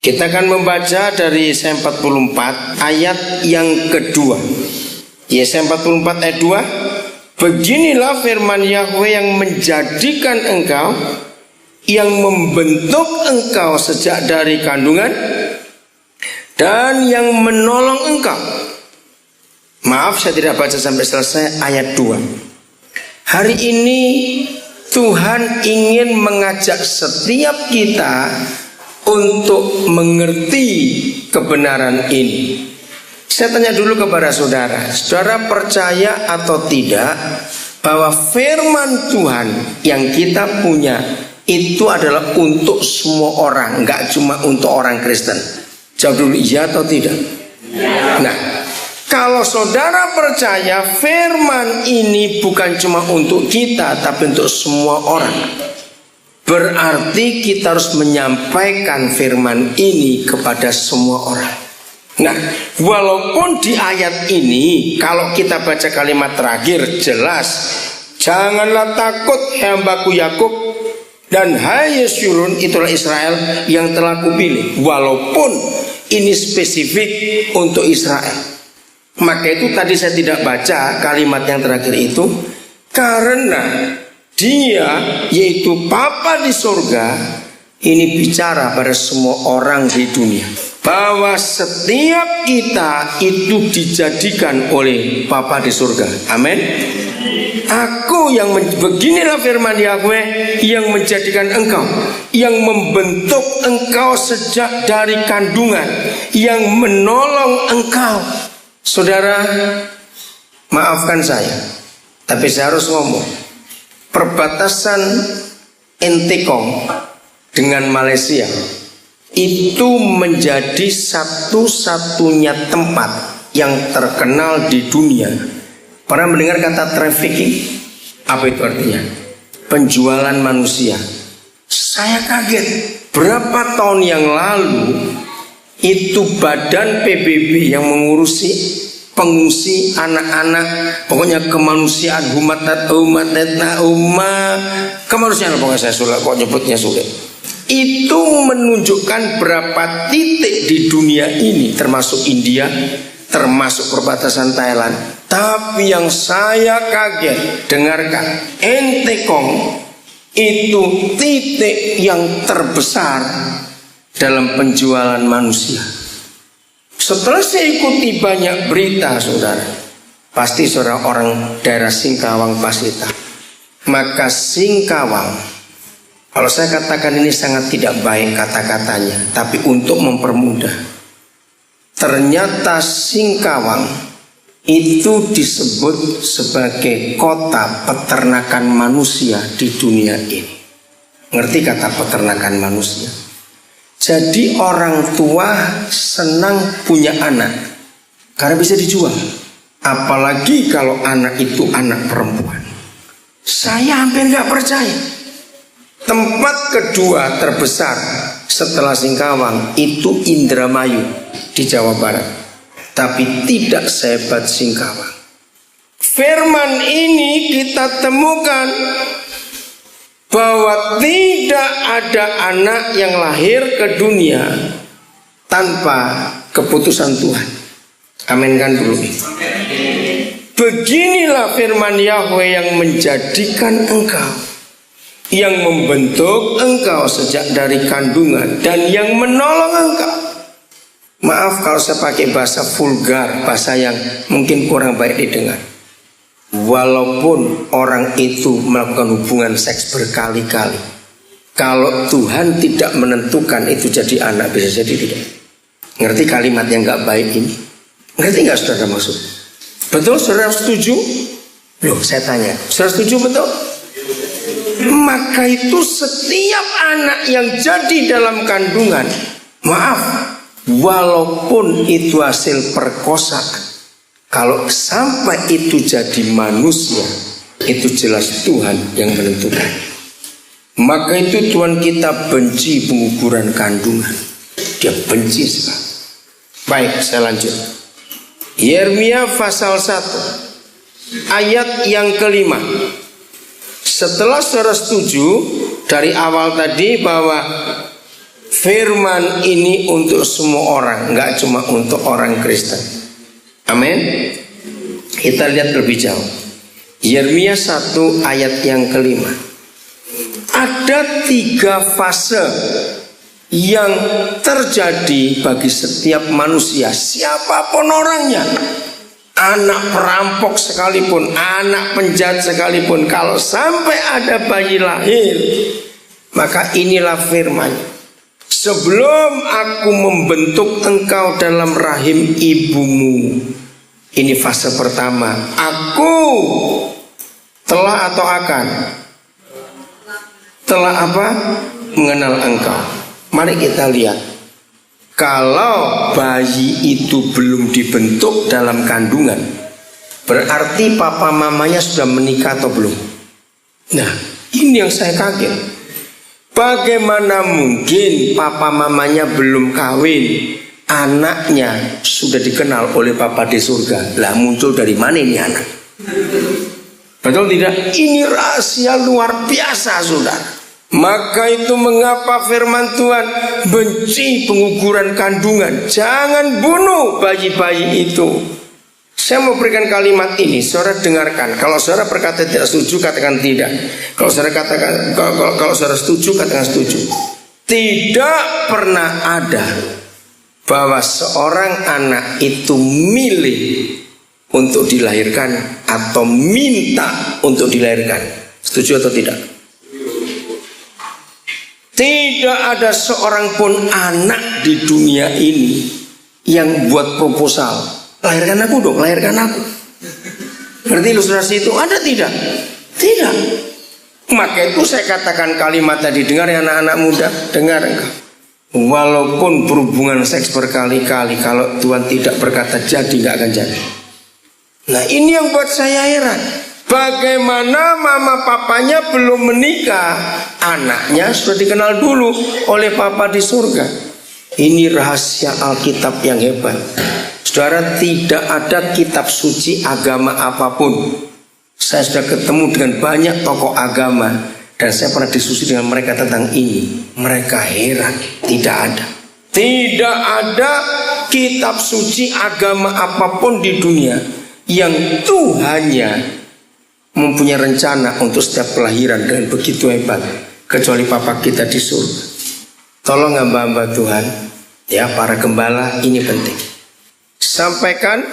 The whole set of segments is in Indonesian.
Kita akan membaca dari Yesaya 44 ayat yang kedua. Yesaya 44 ayat 2. Beginilah firman Yahweh yang menjadikan engkau, yang membentuk engkau sejak dari kandungan, dan yang menolong engkau. Maaf, saya tidak baca sampai selesai ayat 2. Hari ini Tuhan ingin mengajak setiap kita untuk mengerti kebenaran ini. Saya tanya dulu kepada saudara, saudara percaya atau tidak bahwa firman Tuhan yang kita punya itu adalah untuk semua orang, enggak cuma untuk orang Kristen? Jawab dulu, iya atau tidak? Nah, kalau saudara percaya firman ini bukan cuma untuk kita, tapi untuk semua orang, berarti kita harus menyampaikan firman ini kepada semua orang. Nah, walaupun di ayat ini, kalau kita baca kalimat terakhir jelas, janganlah takut hambaku Yakub, dan hai Yesurun, itulah Israel yang telah kupilih. Walaupun ini spesifik untuk Israel, maka itu tadi saya tidak baca kalimat yang terakhir itu, karena dia, yaitu Bapa di surga, ini bicara pada semua orang di dunia, bahwa setiap kita itu dijadikan oleh Bapa di surga. Amin. Aku yang beginilah firman Yahweh yang menjadikan engkau, yang membentuk engkau sejak dari kandungan, yang menolong engkau. Saudara, maafkan saya, tapi saya harus ngomong. Perbatasan Entekong dengan Malaysia itu menjadi satu-satunya tempat yang terkenal di dunia. Pernah mendengar kata trafficking? Apa itu artinya? Penjualan manusia. Saya kaget. Berapa tahun yang lalu itu badan PBB yang mengurusi pengungsi anak-anak, pokoknya kemanusiaan, kemanusiaan, pokoknya saya sulit kok nyebutnya sulit. Itu menunjukkan berapa titik di dunia ini, termasuk India, termasuk perbatasan Thailand. Tapi yang saya kaget, dengarkan, Entekong itu titik yang terbesar dalam penjualan manusia. Setelah saya ikuti banyak berita, saudara, pasti saudara orang daerah Singkawang pasti tahu. Maka Singkawang, kalau saya katakan ini sangat tidak baik kata-katanya, tapi untuk mempermudah, ternyata Singkawang itu disebut sebagai kota peternakan manusia di dunia ini. Ngerti kata peternakan manusia? Jadi orang tua senang punya anak karena bisa dijual. Apalagi kalau anak itu anak perempuan. Saya hampir gak percaya. Tempat kedua terbesar setelah Singkawang itu Indramayu di Jawa Barat. Tapi tidak sehebat Singkawang. Firman ini kita temukan bahwa tidak ada anak yang lahir ke dunia tanpa keputusan Tuhan. Amin kan dulu. Beginilah firman Yahweh yang menjadikan engkau, yang membentuk engkau sejak dari kandungan, dan yang menolong engkau. Maaf kalau saya pakai bahasa vulgar, bahasa yang mungkin kurang baik didengar. Walaupun orang itu melakukan hubungan seks berkali-kali, kalau Tuhan tidak menentukan itu jadi anak, bisa jadi tidak. Ngerti kalimat yang gak baik ini? Ngerti gak saudara maksud? Betul saudara setuju? Loh saya tanya, saudara setuju betul? Maka itu setiap anak yang jadi dalam kandungan, maaf, walaupun itu hasil perkosaan, kalau sampai itu jadi manusia, itu jelas Tuhan yang menentukan. Maka itu Tuhan kita benci pengukuran kandungan. Dia benci sekali. Baik, saya lanjut. Yeremia pasal 1 ayat yang kelima. Setelah saudara setuju dari awal tadi bahwa Firman ini untuk semua orang, nggak cuma untuk orang Kristen. Amin. Kita lihat lebih jauh. Yeremia 1 ayat yang kelima. Ada 3 fase yang terjadi bagi setiap manusia, siapapun orangnya. Anak perampok sekalipun, anak penjahat sekalipun, kalau sampai ada bayi lahir, maka inilah firman. Sebelum aku membentuk engkau dalam rahim ibumu. Ini fase pertama. Aku telah atau akan? Telah apa? Mengenal engkau. Mari kita lihat. Kalau bayi itu belum dibentuk dalam kandungan, berarti papa mamanya sudah menikah atau belum? Nah, ini yang saya kaget. Bagaimana mungkin papa mamanya belum kawin, anaknya sudah dikenal oleh papa di surga? Lah, muncul dari mana ini anak? Betul tidak? Ini rahasia luar biasa, saudara. Maka itu mengapa firman Tuhan, benci pengukuran kandungan, jangan bunuh bayi-bayi itu. Saya mau berikan kalimat ini, saudara dengarkan. Kalau saudara berkata tidak setuju, katakan tidak. Kalau saudara katakan, kalau saudara setuju, katakan setuju. Tidak pernah ada bahwa seorang anak itu milih untuk dilahirkan atau minta untuk dilahirkan. Setuju atau tidak? Tidak ada seorang pun anak di dunia ini yang buat proposal, lahirkan aku dong, lahirkan aku. Berarti ilustrasi itu ada tidak? Tidak. Maka itu saya katakan kalimat tadi, dengar ya anak-anak muda, dengar engkau. Walaupun berhubungan seks berkali-kali, kalau Tuhan tidak berkata jadi, nggak akan jadi. Nah, ini yang buat saya heran. Bagaimana mama papanya belum menikah, anaknya sudah dikenal dulu oleh papa di surga. Ini rahasia Alkitab yang hebat. Saudara, tidak ada kitab suci agama apapun. Saya sudah ketemu dengan banyak tokoh agama dan saya pernah diskusi dengan mereka tentang ini. Mereka heran, tidak ada. Tidak ada kitab suci agama apapun di dunia yang Tuhannya mempunyai rencana untuk setiap kelahiran dengan begitu hebat, kecuali papa kita di surga. Tolong hamba-hamba Tuhan, ya para gembala, ini penting. Sampaikan,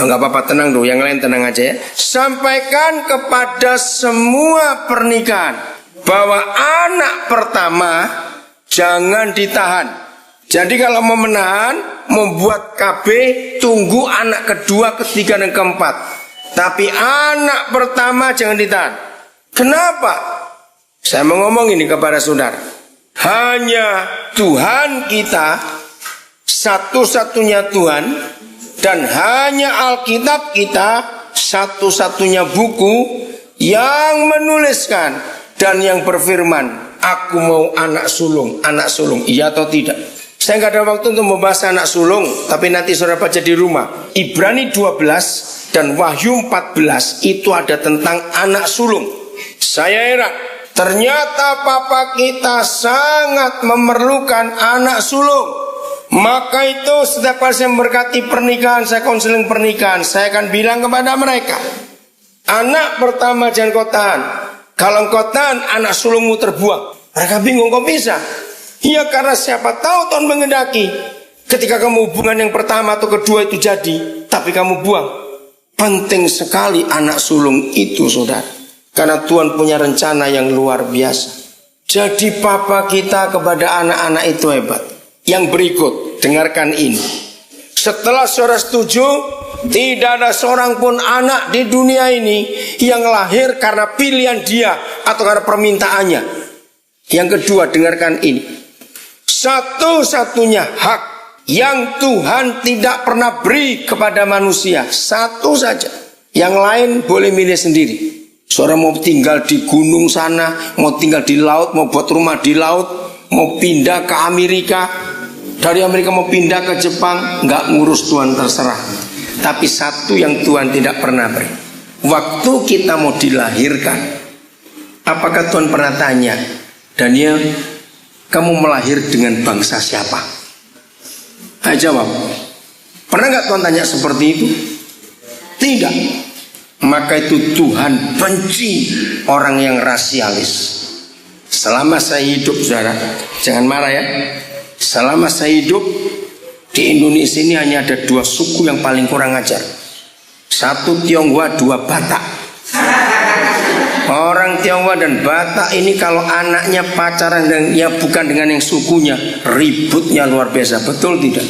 nggak apa-apa, tenang dulu, yang lain tenang aja ya. Sampaikan kepada semua pernikahan bahwa anak pertama jangan ditahan. Jadi kalau mau menahan, membuat KB, tunggu anak kedua, ketiga dan keempat. Tapi anak pertama jangan ditahan. Kenapa? Saya mau ngomong ini kepada saudara. Hanya Tuhan kita, satu-satunya Tuhan, dan hanya Alkitab kita, satu-satunya buku yang menuliskan dan yang berfirman, aku mau anak sulung, iya atau tidak? Saya nggak ada waktu untuk membahas anak sulung, tapi nanti saudara baca di rumah. Ibrani 12 dan Wahyu 14 itu ada tentang anak sulung. Saya heran, ternyata papa kita sangat memerlukan anak sulung. Maka itu setiap kali saya memberkati pernikahan, saya konseling pernikahan, saya akan bilang kepada mereka, anak pertama jangan kau tahan. Kalau kau tahan, anak sulungmu terbuang. Mereka bingung, kok bisa? Iya, karena siapa tahu Tuhan mengendaki ketika kamu hubungan yang pertama atau kedua itu jadi, tapi kamu buang. Penting sekali anak sulung itu, saudara, karena Tuhan punya rencana yang luar biasa. Jadi papa kita kepada anak-anak itu hebat. Yang berikut, dengarkan ini. Setelah saudara setuju, tidak ada seorang pun anak di dunia ini yang lahir karena pilihan dia atau karena permintaannya. Yang kedua, dengarkan ini. Satu-satunya hak yang Tuhan tidak pernah beri kepada manusia, satu saja. Yang lain boleh milih sendiri. Saudara mau tinggal di gunung sana, mau tinggal di laut, mau buat rumah di laut, mau pindah ke Amerika, dari Amerika mau pindah ke Jepang, nggak ngurus Tuhan, terserah. Tapi satu yang Tuhan tidak pernah beri. Waktu kita mau dilahirkan, apakah Tuhan pernah tanya, Daniel, kamu melahir dengan bangsa siapa? Ayo jawab. Pernah nggak Tuhan tanya seperti itu? Tidak. Maka itu Tuhan benci orang yang rasialis. Selama saya hidup, saudara, jangan marah ya. Selama saya hidup di Indonesia ini hanya ada 2 suku yang paling kurang ajar. 1 Tionghoa, 2 Batak. Orang Tionghoa dan Batak ini kalau anaknya pacaran dan ya bukan dengan yang sukunya, ributnya luar biasa. Betul tidak?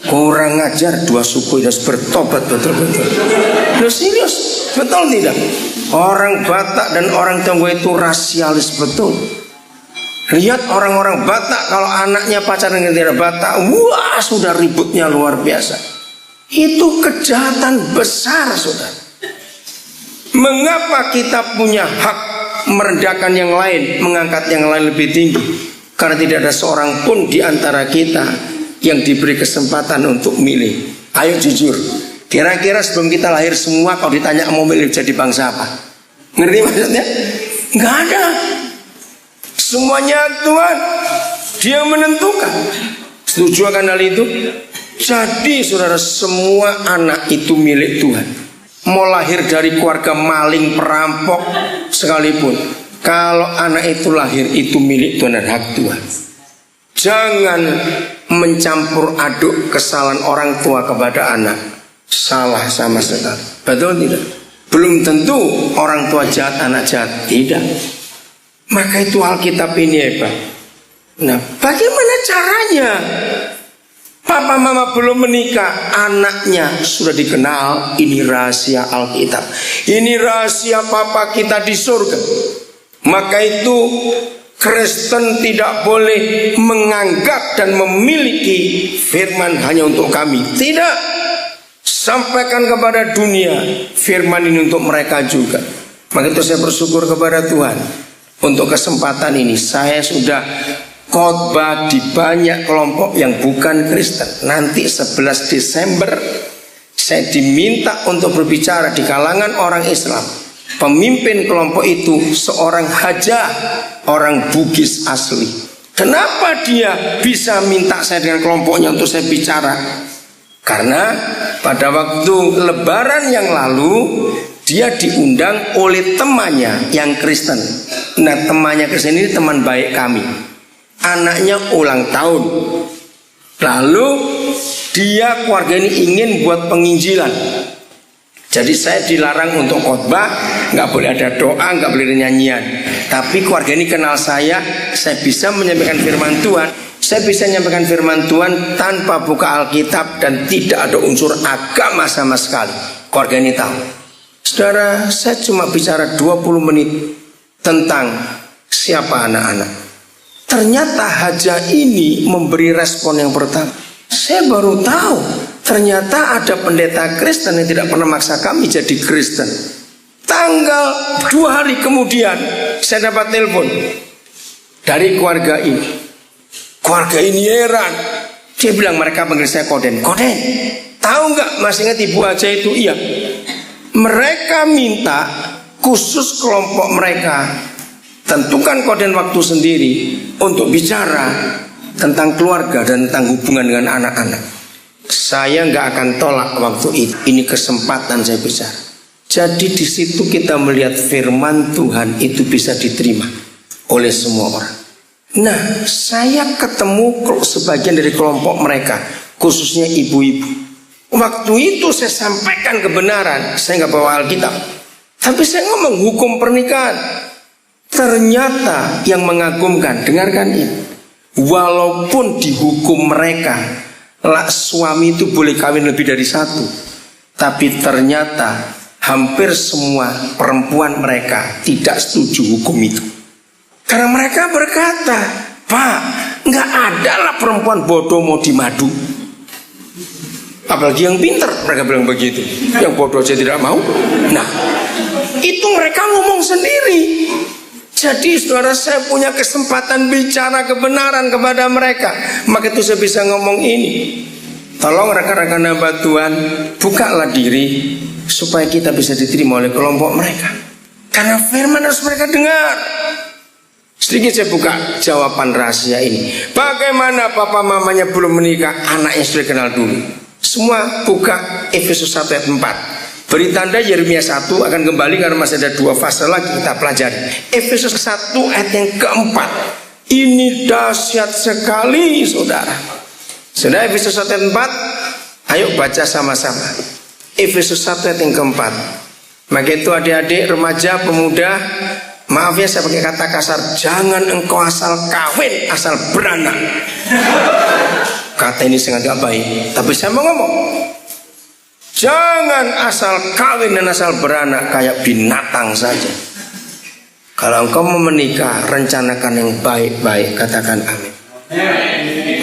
Kurang ajar 2 suku harus bertobat betul-betul. Loh serius, betul tidak? Orang Batak dan orang Tionghoa itu rasialis betul. Lihat orang-orang Batak kalau anaknya pacaran dengan tidak Batak, wah sudah ributnya luar biasa. Itu kejahatan besar, saudara. Mengapa kita punya hak merendahkan yang lain, mengangkat yang lain lebih tinggi? Karena tidak ada seorang pun di antara kita yang diberi kesempatan untuk milih. Ayo jujur, kira-kira sebelum kita lahir semua kalau ditanya mau milih jadi bangsa apa? Ngerti maksudnya? Nggak ada. Semuanya Tuhan, Dia menentukan. Setuju akan hal itu? Jadi saudara, semua anak itu milik Tuhan. Mau lahir dari keluarga maling, perampok sekalipun, kalau anak itu lahir itu milik Tuhan dan hak Tuhan. Jangan mencampur aduk kesalahan orang tua kepada anak. Salah sama sekali. Betul tidak? Belum tentu orang tua jahat, anak jahat. Tidak. Maka itu Alkitab ini hebat. Nah, bagaimana caranya? Papa mama belum menikah, anaknya sudah dikenal. Ini rahasia Alkitab. Ini rahasia papa kita di surga. Maka itu Kristen tidak boleh menganggap dan memiliki firman hanya untuk kami. Tidak. Sampaikan kepada dunia firman ini untuk mereka juga. Maka itu saya bersyukur kepada Tuhan untuk kesempatan ini. Saya sudah khotbah di banyak kelompok yang bukan Kristen. Nanti 11 Desember saya diminta untuk berbicara di kalangan orang Islam. Pemimpin kelompok itu seorang hajah, orang Bugis asli. Kenapa dia bisa minta saya dengan kelompoknya untuk saya bicara? Karena pada waktu Lebaran yang lalu dia diundang oleh temannya yang Kristen. Nah, temannya Kristen ini teman baik kami. Anaknya ulang tahun. Lalu dia keluarga ini ingin buat penginjilan. Jadi saya dilarang untuk khotbah, nggak boleh ada doa, nggak boleh ada nyanyian. Tapi keluarga ini kenal saya bisa menyampaikan firman Tuhan. Saya bisa menyampaikan firman Tuhan tanpa buka Alkitab dan tidak ada unsur agama sama sekali. Keluarga ini tahu. Saudara, saya cuma bicara 20 menit tentang siapa anak-anak. Ternyata hajah ini memberi respon yang pertama. Saya baru tahu ternyata ada pendeta Kristen yang tidak pernah maksa kami jadi Kristen. Tanggal 2 hari kemudian saya dapat telepon dari keluarga ini. Keluarga ini heran. Dia bilang mereka panggil saya Koden. Koden, tahu nggak? Masih ingat ibu aja itu? Iya. Mereka minta khusus kelompok mereka tentukan Koden waktu sendiri untuk bicara tentang keluarga dan tentang hubungan dengan anak-anak. Saya nggak akan tolak waktu itu. Ini kesempatan saya bicara. Jadi di situ kita melihat firman Tuhan itu bisa diterima oleh semua orang. Nah, saya ketemu sebagian dari kelompok mereka, khususnya ibu-ibu. Waktu itu saya sampaikan kebenaran. Saya nggak bawa Alkitab, tapi saya ngomong hukum pernikahan. Ternyata yang mengagumkan, dengarkan ini. Walaupun di hukum mereka suami itu boleh kawin lebih dari 1, tapi ternyata hampir semua perempuan mereka tidak setuju hukum itu. Karena mereka berkata, Pak, nggak ada lah perempuan bodoh mau dimadu. Apalagi yang pintar, mereka bilang begitu. Yang bodoh aja tidak mau. Nah, itu mereka ngomong sendiri. Jadi saudara, saya punya kesempatan bicara kebenaran kepada mereka. Maka itu saya bisa ngomong ini. Tolong rekan-rekan hamba Tuhan, bukalah diri supaya kita bisa diterima oleh kelompok mereka. Karena firman harus mereka dengar. Sedikit saya buka jawaban rahasia ini. Bagaimana papa mamanya belum menikah, anaknya sudah kenal dulu. Semua buka Efesus 1 ayat 4. Beri tanda Yeremia 1 akan kembali karena masih ada 2 fase lagi kita pelajari. Efesus 1 ayat yang keempat. Ini dahsyat sekali saudara. Sudah Efesus 1 ayat 4. Ayo baca sama-sama. Efesus 1 ayat yang keempat. Maka itu adik-adik, remaja, pemuda, maaf ya saya pakai kata kasar, jangan engkau asal kawin, asal beranak. Kata ini sangat gak baik, tapi saya mau ngomong, jangan asal kawin dan asal beranak kayak binatang saja. Kalau engkau mau menikah, rencanakan yang baik-baik. Katakan amin.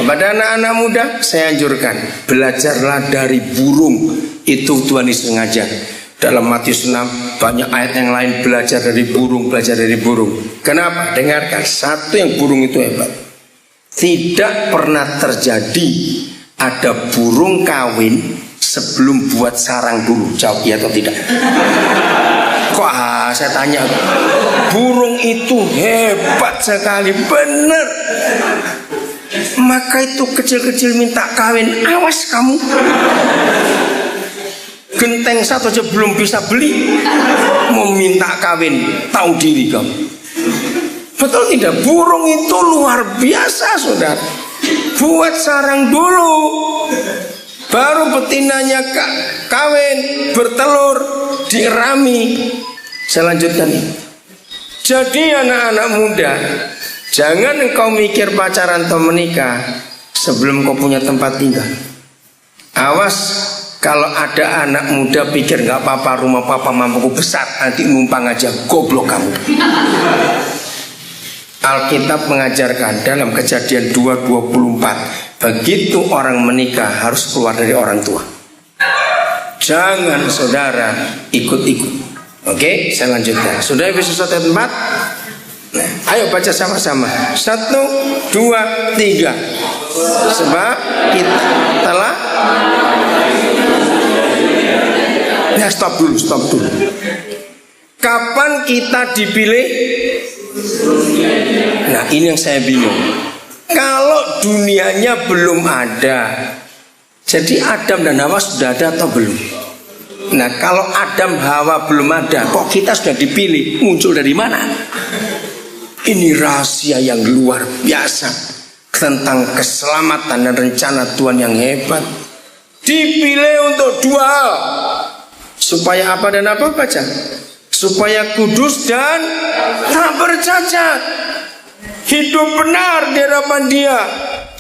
Kepada anak-anak muda saya anjurkan, belajarlah dari burung. Itu Tuhan Yesus ngajar. Dalam Matius 6 banyak ayat yang lain, belajar dari burung, belajar dari burung. Kenapa? Dengarkan, satu yang burung itu hebat. Tidak pernah terjadi ada burung kawin sebelum buat sarang dulu. Jawab iya atau tidak? Kok saya tanya, burung itu hebat sekali, benar. Maka itu kecil-kecil minta kawin, awas kamu. Genteng satu aja belum bisa beli, mau minta kawin, tahu diri kamu. Betul tidak? Burung itu luar biasa saudara. Buat sarang dulu, baru betinanya kawin, bertelur, dirami. Saya lanjutkan ini. Jadi anak-anak muda, jangan engkau mikir pacaran atau menikah sebelum kau punya tempat tinggal. Awas kalau ada anak muda pikir nggak apa-apa, rumah papa mamaku besar, nanti numpang aja, goblok kamu. Alkitab mengajarkan dalam Kejadian 2:24, begitu orang menikah harus keluar dari orang tua. Jangan saudara ikut-ikut. Oke, saya lanjutkan. Sudah Efesus 1 ayat 4. Nah, ayo baca sama-sama. 1, 2, 3. Sebab kita telah. Ya stop dulu. Kapan kita dipilih? Nah ini yang saya bingung. Kalau dunianya belum ada, jadi Adam dan Hawa sudah ada atau belum? Nah kalau Adam Hawa belum ada, kok kita sudah dipilih? Muncul dari mana? Ini rahasia yang luar biasa tentang keselamatan dan rencana Tuhan yang hebat. Dipilih untuk 2 hal. Supaya apa dan apa? Baca. Supaya kudus dan tak bercacat, hidup benar di hadapan Dia,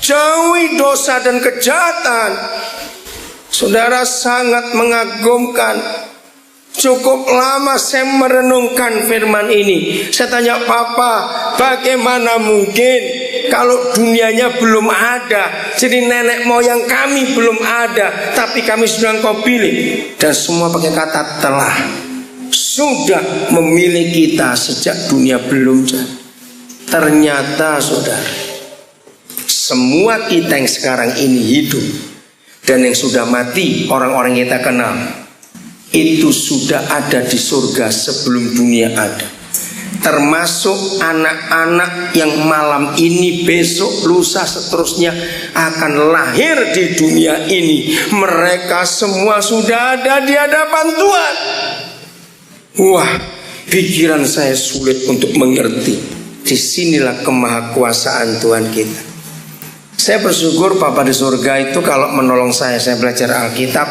jauhi dosa dan kejahatan. Saudara, sangat mengagumkan. Cukup lama saya merenungkan firman ini. Saya tanya papa, bagaimana mungkin kalau dunianya belum ada, jadi nenek moyang kami belum ada, tapi kami sudah engkau pilih. Dan semua pakai kata telah. Sudah memilih kita sejak dunia belum jadi. Ternyata saudara, semua kita yang sekarang ini hidup dan yang sudah mati, orang-orang yang kita kenal, itu sudah ada di surga sebelum dunia ada. Termasuk anak-anak yang malam ini, besok, lusa, seterusnya akan lahir di dunia ini. Mereka semua sudah ada di hadapan Tuhan. Wah, pikiran saya sulit untuk mengerti. Disinilah kemahakuasaan Tuhan kita. Saya bersyukur Bapa di surga itu kalau menolong saya belajar Alkitab,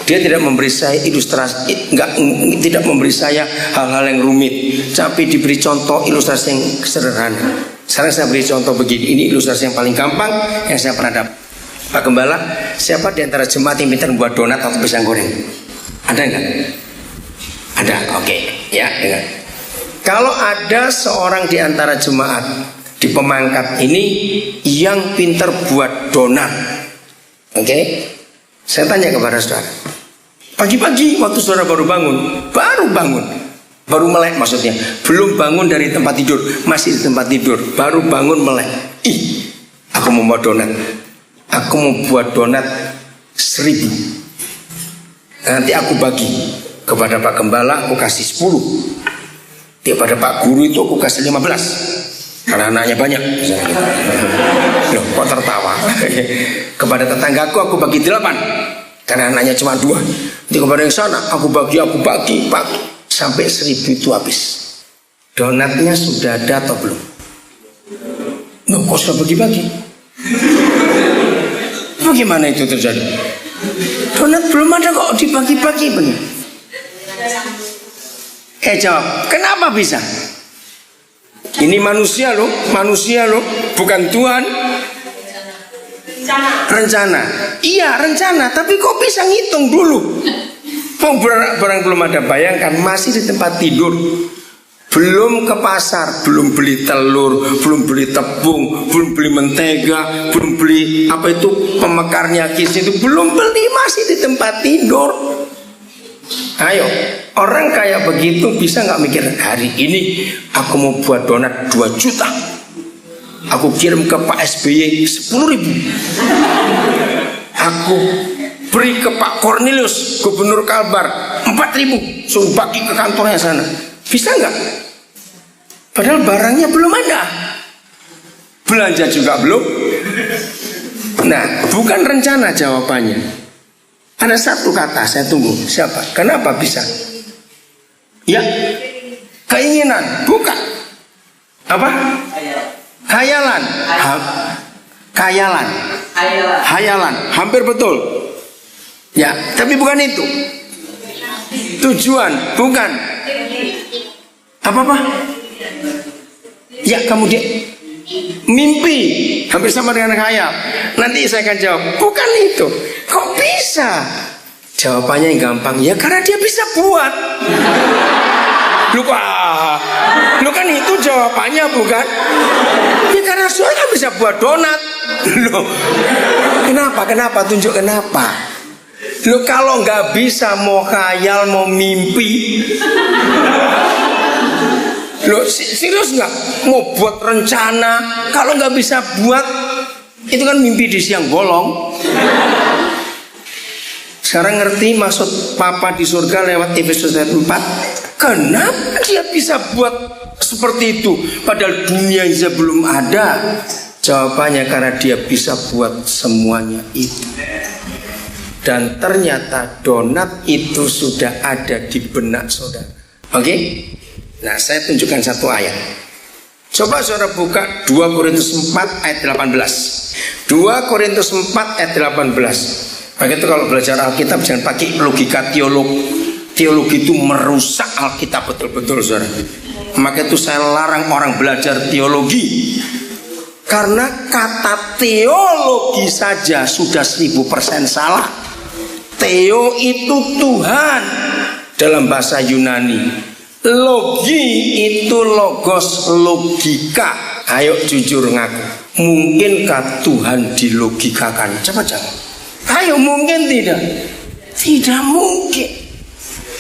Dia tidak memberi saya ilustrasi, tidak memberi saya hal-hal yang rumit, tapi diberi contoh ilustrasi yang sederhana. Sekarang saya beri contoh begini. Ini ilustrasi yang paling gampang yang saya pernah dapat. Pak Gembala, siapa di antara jemaat yang pintar buat donat atau pisang goreng? Ada nggak? Ada, oke. Ya, dengar. Kalau ada seorang di antara jemaat di pemangkat ini yang pintar buat donat, oke? Saya tanya kepada saudara, pagi-pagi waktu saudara baru melek maksudnya, belum bangun dari tempat tidur, masih di tempat tidur, baru bangun melek. Ih, aku mau buat donat. Aku mau buat donat 1000. Nanti aku bagi kepada Pak Gembala, aku kasih 10. Kepada Pak Guru itu aku kasih 15. karena anaknya banyak. Loh, kok tertawa? Kepada tetanggaku aku bagi 8 karena anaknya cuma 2. Nanti kepada yang sana aku bagi sampai 1000 itu habis. Donatnya sudah ada atau belum? Loh, kok sudah bagi-bagi? Bagaimana itu terjadi? Donat belum ada kok dibagi-bagi benar. Jawab, kenapa bisa? Ini manusia loh, bukan Tuhan. Rencana. Iya rencana, tapi kok bisa ngitung dulu? Barang belum ada, bayangkan masih di tempat tidur. Belum ke pasar, belum beli telur, belum beli tepung, belum beli mentega, belum beli pemekarnya kis itu, belum beli, masih di tempat tidur. Ayo, orang kayak begitu bisa nggak mikir, hari ini aku mau buat donat 2 juta, aku kirim ke Pak SBY 10.000, aku beri ke Pak Cornelius Gubernur Kalbar 4.000, suruh bagi ke kantornya sana. Bisa nggak? Padahal barangnya belum ada, belanja juga belum. Nah, bukan rencana jawabannya. Ada satu kata saya tunggu. Siapa? Kenapa bisa? Ya, keinginan, bukan. Apa? Khayalan. Khayalan. Hampir betul. Ya, tapi bukan itu. Tujuan, bukan. Apa? Ya, kemudian mimpi, hampir sama dengan khayal. Nanti saya akan jawab, bukan itu. Kok bisa? Jawabannya yang gampang. Ya karena dia bisa buat. Lu kan itu jawabannya, bukan? Ya karena soalnya kan bisa buat donat. Loh, kenapa? Tunjuk kenapa? Lu kalau nggak bisa mau khayal, mau mimpi, lu serius nggak mau buat rencana? Kalau nggak bisa buat, itu kan mimpi di siang bolong. Sekarang ngerti maksud Papa di surga lewat Efesus 4? Kenapa dia bisa buat seperti itu padahal dunia belum ada? Jawabannya karena dia bisa buat semuanya itu. Dan ternyata donat itu sudah ada di benak saudara. Oke? Nah, saya tunjukkan satu ayat. Coba saudara buka 2 Korintus 4 ayat 18. 2 Korintus 4 ayat 18. Maka itu kalau belajar Alkitab jangan pakai logika teologi. Teologi itu merusak Alkitab betul-betul, saudara. Maka itu saya larang orang belajar teologi. Karena kata teologi saja sudah 1000% salah. Theo itu Tuhan dalam bahasa Yunani. Logi itu logos, logika. Ayo jujur ngaku. Mungkinkah Tuhan dilogikakan? Coba jawab. Ayo, mungkin tidak? Tidak mungkin.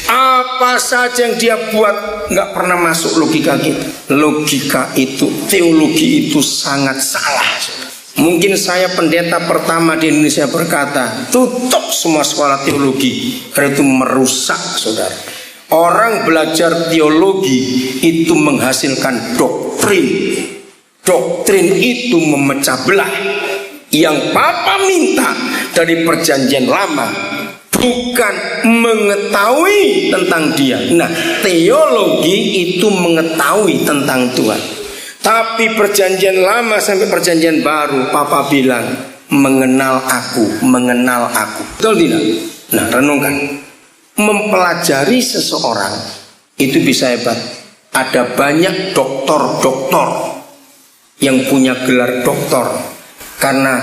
Apa saja yang dia buat nggak pernah masuk logika kita. Logika itu, teologi itu sangat salah. Mungkin saya pendeta pertama di Indonesia berkata, tutup semua sekolah teologi karena itu merusak, saudara. Orang belajar teologi itu menghasilkan doktrin. Doktrin itu memecah belah. Yang Papa minta dari perjanjian lama bukan mengetahui tentang dia. Nah, teologi itu mengetahui tentang Tuhan. Tapi perjanjian lama sampai perjanjian baru, Papa bilang mengenal aku, mengenal aku. Betul tidak? Nah, renungkan. Mempelajari seseorang itu bisa hebat. Ada banyak doktor-doktor yang punya gelar doktor karena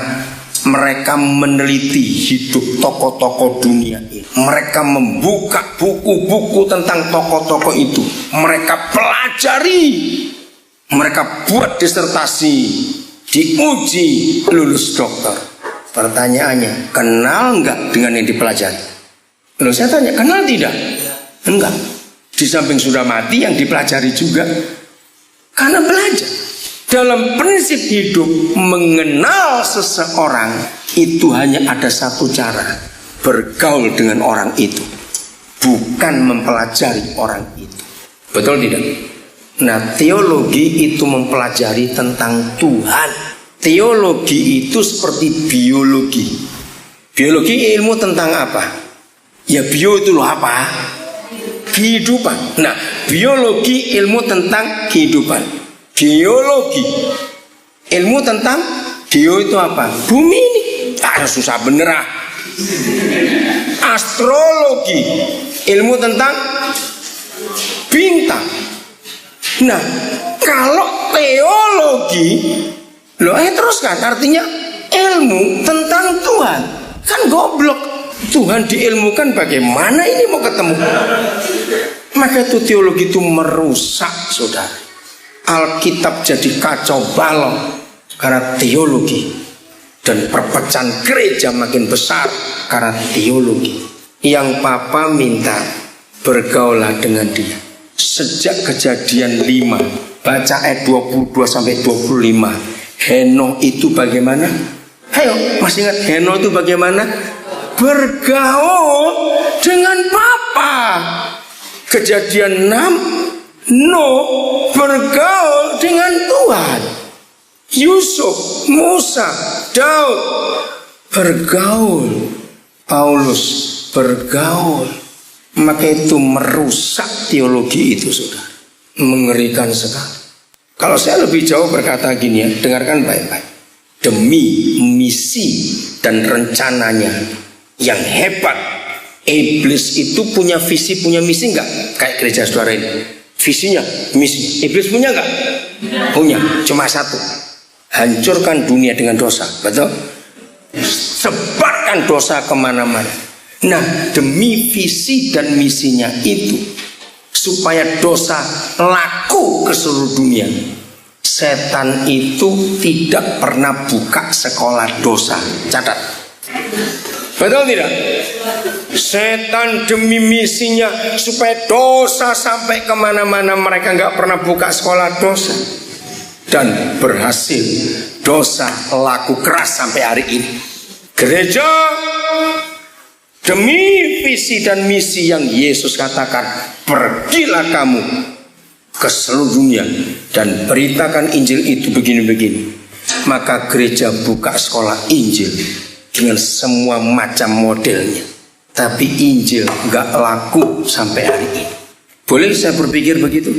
mereka meneliti hidup tokoh-tokoh dunia ini. Mereka membuka buku-buku tentang tokoh-tokoh itu. Mereka pelajari. Mereka buat disertasi, diuji, lulus dokter. Pertanyaannya, kenal nggak dengan yang dipelajari? Lalu saya tanya, kenal tidak? Enggak. Di samping sudah mati, yang dipelajari juga. Karena belajar. Dalam prinsip hidup, mengenal seseorang itu hanya ada satu cara, bergaul dengan orang itu, bukan mempelajari orang itu. Betul tidak? Nah, teologi itu mempelajari tentang Tuhan. Teologi itu seperti biologi. Biologi ilmu tentang apa? Ya bio itu loh apa? Kehidupan. Nah, biologi ilmu tentang kehidupan. Geologi ilmu tentang geo itu apa? Bumi ini. Susah bener ah. Astrologi ilmu tentang bintang. Nah, kalau teologi teruskan artinya ilmu tentang Tuhan. Kan goblok. Tuhan diilmukan bagaimana ini mau ketemu. Maka itu teologi itu merusak, saudara. Alkitab jadi kacau balau karena teologi. Dan perpecahan gereja makin besar karena teologi. Yang Papa minta bergaulah dengan dia. Sejak Kejadian 5 baca ayat 22 sampai 25. Henokh itu bagaimana? Ayo, masih ingat Henokh itu bagaimana? Bergaul dengan Papa. Kejadian 6, Nuh bergaul dengan Tuhan. Yusuf, Musa, Daud bergaul. Paulus bergaul. Maka itu merusak teologi itu, saudara. Mengerikan sekali. Kalau saya lebih jauh berkata gini ya, dengarkan baik-baik. Demi misi dan rencananya yang hebat, iblis itu punya visi, punya misi enggak? Kayak gereja saudara ini. Visinya, misi. Iblis punya enggak? Punya, cuma satu. Hancurkan dunia dengan dosa, betul? Sebarkan dosa kemana-mana. Nah, demi visi dan misinya itu, supaya dosa laku ke seluruh dunia, setan itu tidak pernah buka sekolah dosa. Catat. Betul tidak? Setan demi misinya supaya dosa sampai kemana-mana, mereka nggak pernah buka sekolah dosa. Dan berhasil. Dosa laku keras sampai hari ini. Gereja demi visi dan misi yang Yesus katakan, pergilah kamu ke seluruh dunia dan beritakan Injil itu begini-begini. Maka gereja buka sekolah Injil dengan semua macam modelnya. Tapi Injil gak laku sampai hari ini. Boleh saya berpikir begitu?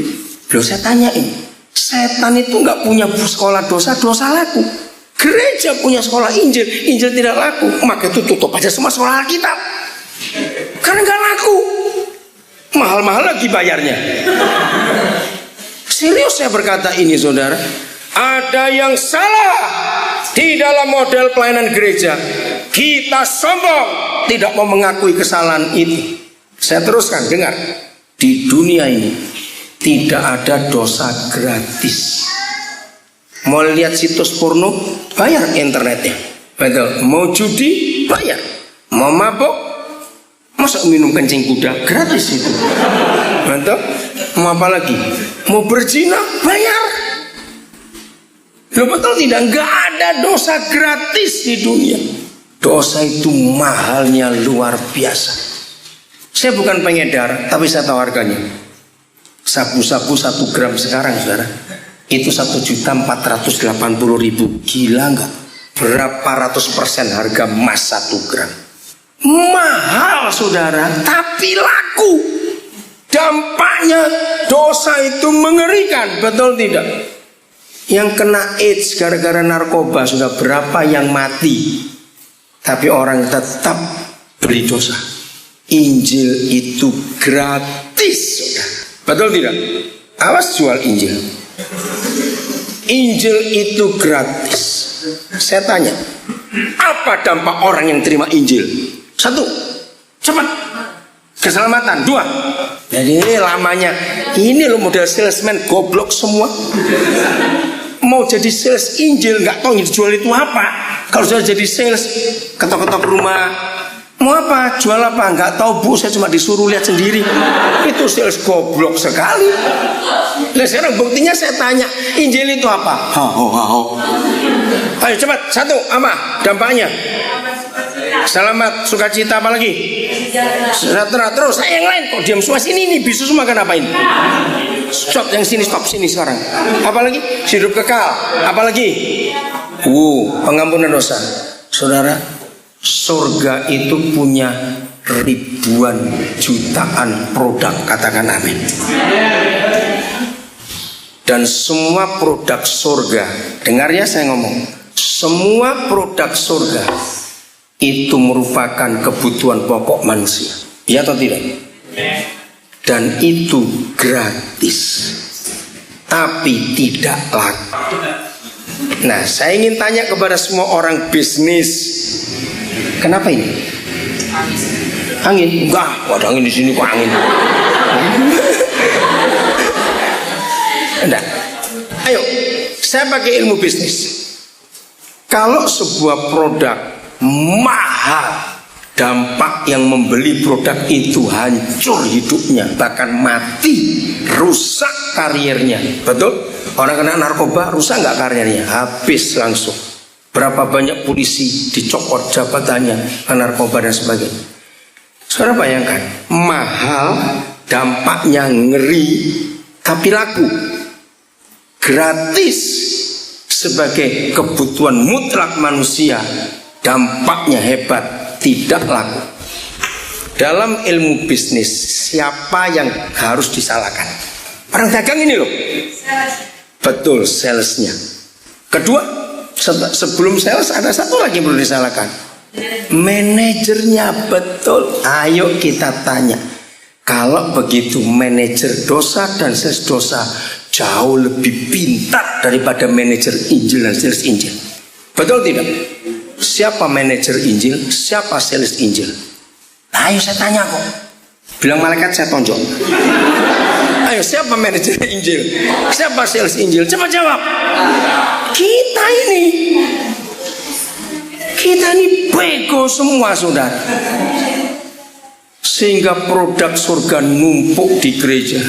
Loh, saya tanyain. Setan itu gak punya sekolah dosa, dosa laku. Gereja punya sekolah Injil, Injil tidak laku. Maka itu tutup aja semua sekolah Alkitab. Karena gak laku. Mahal-mahal lagi bayarnya. Serius saya berkata ini, saudara. Ada yang salah di dalam model pelayanan gereja. Kita sombong, tidak mau mengakui kesalahan itu. Saya teruskan, dengar. Di dunia ini tidak ada dosa gratis. Mau lihat situs porno, bayar internetnya. Betul. Mau judi, bayar. Mau mabok, masa minum kencing kuda, gratis itu. Betul. Mau apa lagi? Mau berzina, bayar. Loh, betul tidak? Gak ada dosa gratis di dunia. Dosa itu mahalnya luar biasa. Saya bukan pengedar, tapi saya tahu harganya. Sabu-sabu 1 gram sekarang, saudara, itu 1.480.000. Gila nggak? Berapa ratus persen harga emas 1 gram? Mahal, saudara, tapi laku. Dampaknya dosa itu mengerikan, betul tidak? Yang kena AIDS gara-gara narkoba sudah berapa yang mati, tapi orang tetap beli dosa. Injil itu gratis, saudara. Betul tidak? Awas jual Injil. Injil itu gratis. Saya tanya, apa dampak orang yang terima Injil? 1, cepat, keselamatan. 2, jadi ini lamanya. Ini loh model salesman goblok semua. Mau jadi sales Injil nggak tahu yang dijual itu apa. Kalau sudah jadi sales, ketok-ketok rumah, mau apa, jual apa, nggak tahu bu, saya cuma disuruh lihat sendiri. Itu sales goblok sekali. Nah sekarang buktinya saya tanya, Injil itu apa? Ayo cepat, 1, apa dampaknya? Selamat, sukacita, apa lagi? Sejahtera. Terus saya yang lain kok diam semua. Sini nih bisu semua kan apa ini? Stop yang sini, stop sini sekarang. Apalagi hidup kekal. Apalagi pengampunan dosa. Saudara, surga itu punya ribuan jutaan produk, katakan amin. Dan semua produk surga, dengar ya saya ngomong, semua produk surga itu merupakan kebutuhan pokok manusia. Iya atau tidak? Dan itu gratis, tapi tidak laku. Nah, saya ingin tanya kepada semua orang bisnis, kenapa ini? Angin? Enggak, ada angin di sini kok angin. Enggak. Ayo, saya pakai ilmu bisnis. Kalau sebuah produk mahal, dampak yang membeli produk itu hancur hidupnya, bahkan mati, rusak karirnya. Betul? Orang kena narkoba rusak nggak karirnya? Habis langsung. Berapa banyak polisi dicopot jabatannya karena narkoba dan sebagainya. Saudara bayangkan, mahal, dampaknya ngeri, tapi laku. Gratis sebagai kebutuhan mutlak manusia, dampaknya hebat, tidak laku. Dalam ilmu bisnis, siapa yang harus disalahkan? Orang dagang ini loh. Betul, salesnya. Kedua, sebelum sales ada satu lagi yang perlu disalahkan, manajernya. Betul. Ayo kita tanya, kalau begitu manajer dosa dan sales dosa jauh lebih pintar daripada manajer Injil dan sales Injil. Betul tidak? Siapa manajer Injil? Siapa sales Injil? Nah, ayo saya tanya kok. Bilang malaikat saya tonjok. Ayo, siapa manajer Injil? Siapa sales Injil? Coba jawab. Kita ini bego semua, saudara. Sehingga produk surga numpuk di gereja.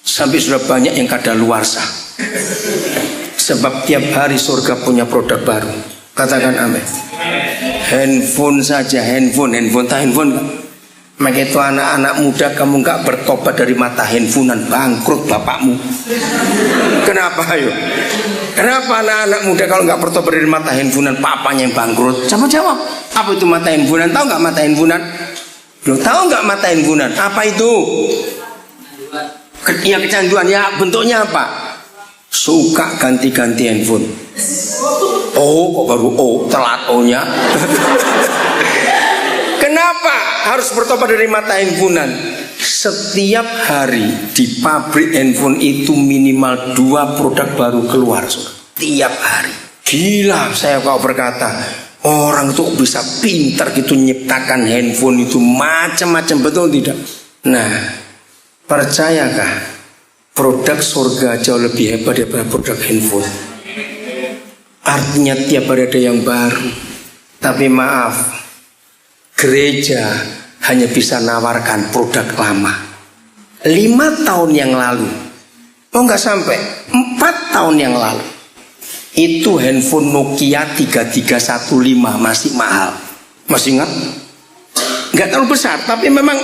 Sampai sudah banyak yang kadaluarsa. Sebab tiap hari surga punya produk baru. Katakan amin. Handphone saja, handphone gak? Maka itu anak-anak muda, kamu gak bertobat dari mata handphonean, bangkrut bapakmu. Kenapa ayo? Kenapa anak-anak muda kalau gak bertobat dari mata handphonean, papanya yang bangkrut? Coba jawab. Apa itu mata handphonean? Tahu gak mata handphonean? Loh, tahu gak mata handphonean? Apa itu? Ya kecanduan, ya bentuknya apa? Suka ganti-ganti handphone. Oh, kok baru telat O-nya. Kenapa harus bertobat dari mata handphonean? Setiap hari di pabrik handphone itu minimal 2 produk baru keluar. Tiap hari. Gila saya kok berkata, orang tuh bisa pintar gitu nyiptakan handphone itu macam-macam, betul tidak? Nah, percayakah produk surga jauh lebih hebat daripada produk handphone? Artinya tiap hari ada yang baru. Tapi maaf, gereja hanya bisa nawarkan produk lama. 5 tahun yang lalu, nggak sampai 4 tahun yang lalu, itu handphone Nokia 3315 masih mahal. Masih ingat? Nggak terlalu besar, tapi memang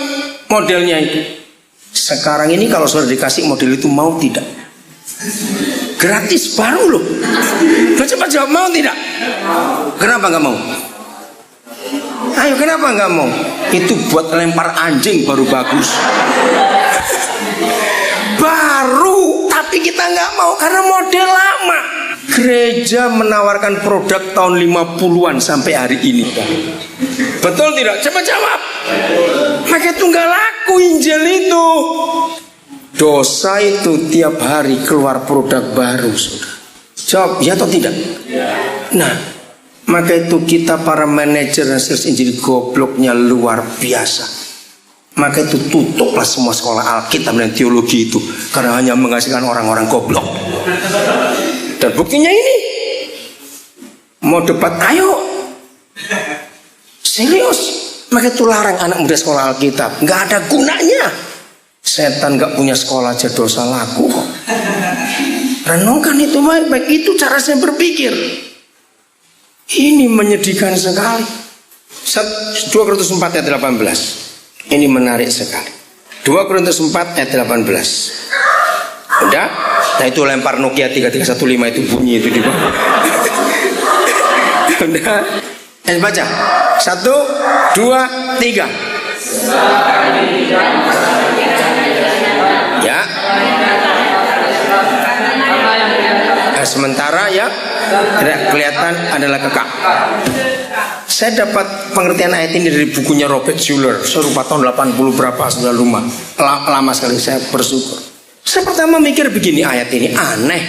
modelnya itu. Sekarang ini kalau sudah dikasih model itu, mau tidak? Gratis baru loh. Coba jawab, mau tidak? Kenapa nggak mau? Ayo, kenapa nggak mau? Itu buat lempar anjing baru bagus. Baru, tapi kita nggak mau karena model lama. Gereja menawarkan produk tahun 50-an sampai hari ini. Betul tidak? Coba jawab. Maka itu nggak laku Injil itu. Dosa itu tiap hari keluar produk baru, saudara. Jawab ya atau tidak? Nah, maka itu kita para manajer dan sales Injil gobloknya luar biasa. Maka itu tutuplah semua sekolah Alkitab dan teologi itu, karena hanya menghasilkan orang-orang goblok. Dan buktinya ini, mau debat, ayo serius. Maka itu larang anak muda sekolah Alkitab, nggak ada gunanya. Setan nggak punya sekolah aja dosa laku kok. Renungkan itu baik-baik, itu cara saya berpikir. Ini menyedihkan sekali. 2 Korintus 4 ayat 18. Ini menarik sekali. 2 Korintus 4 ayat 18. Udah? Nah itu lempar Nokia 3315 itu bunyi itu di bawah. Udah? Baca. 1, 2, 3. Ya. Sementara ya tidak kelihatan adalah kekal. Saya dapat pengertian ayat ini dari bukunya Robert Schuller. Saya lupa tahun 80 berapa, sudah lama sekali. Saya bersyukur. Saya pertama mikir begini, ayat ini aneh.